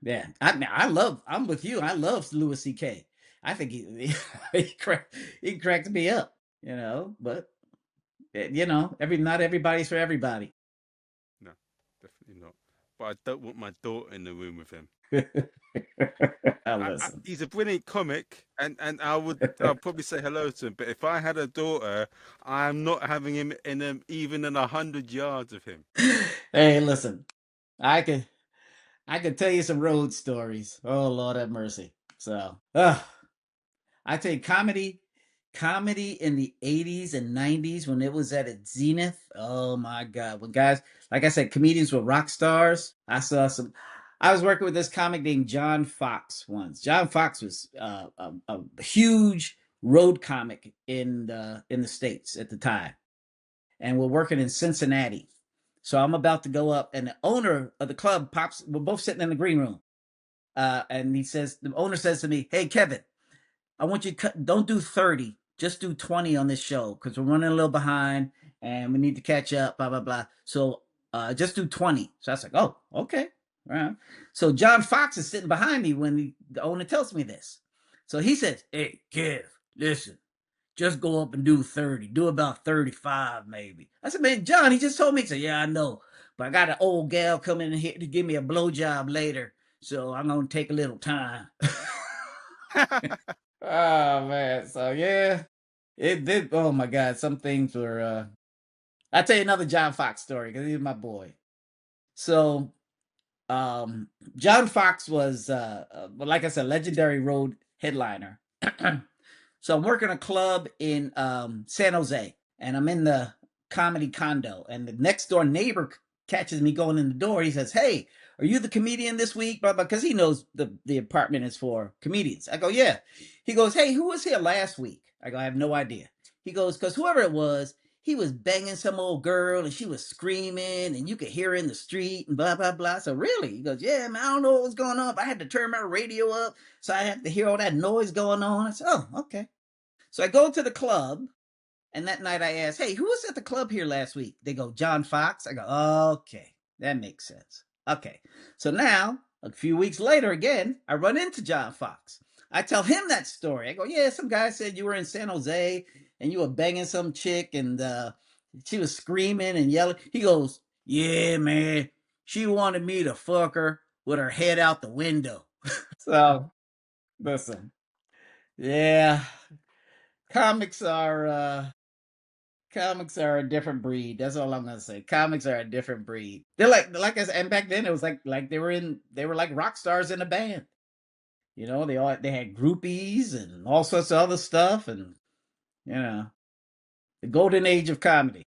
Yeah, I'm with you. I love Louis C.K. I think he he cracked me up, but not everybody's for everybody. No, definitely not. But I don't want my daughter in the room with him. Listen. He's a brilliant comic, and I'll probably say hello to him. But if I had a daughter, I'm not having him in even in 100 yards of him. Hey, listen. I could I could tell you some road stories. Oh Lord have mercy. So, I tell you, comedy in the 80s and 90s when it was at its zenith. Oh my God. When guys, like I said, comedians were rock stars. I was working with this comic named Jon Fox once. Jon Fox was a huge road comic in the States at the time. And we're working in Cincinnati. So I'm about to go up, and the owner of the club pops. We're both sitting in the green room. And the owner says to me, "Hey, Kevin, I want you to don't do 30, just do 20 on this show because we're running a little behind and we need to catch up, blah, blah, blah. So just do 20." So I was like, "Oh, okay." All right. So Jon Fox is sitting behind me when the owner tells me this. So he says, "Hey, Kev, listen, just go up and do 30. Do about 35, maybe." I said, "Man, John, he just told me." He said, "Yeah, I know. But I got an old gal coming in here to give me a blowjob later. So I'm going to take a little time." Oh man. So yeah, it did. Oh my God. Some things were I'll tell you another John Fox story because he's my boy. So um John Fox was well, like I said, legendary road headliner. So I'm working a club in San Jose, and I'm in the comedy condo, and the next door neighbor catches me going in the door. He says, "Hey, are you the comedian this week?" Blah blah, because he knows the apartment is for comedians. I go, "Yeah." He goes, "Hey, who was here last week?" I go, "I have no idea." He goes, "Because whoever it was, he was banging some old girl and she was screaming and you could hear her in the street and blah blah blah." So really, he goes, "Yeah, man, I don't know what was going on, but I had to turn my radio up so I had to hear all that noise going on." I said, "Oh, okay." So I go to the club, and that night I ask, "Hey, who was at the club here last week?" They go, "John Fox." I go, "Okay, that makes sense." Okay. So now, a few weeks later, again, I run into John Fox. I tell him that story. I go, "Yeah, some guy said you were in San Jose and you were banging some chick and she was screaming and yelling." He goes, "Yeah, man. She wanted me to fuck her with her head out the window." So, listen. Yeah, comics are uh comics are a different breed. That's all I'm gonna say. Comics are a different breed. They're like I said, and back then it was like they were like rock stars in a band. They had groupies and all sorts of other stuff, and you know the golden age of comedy.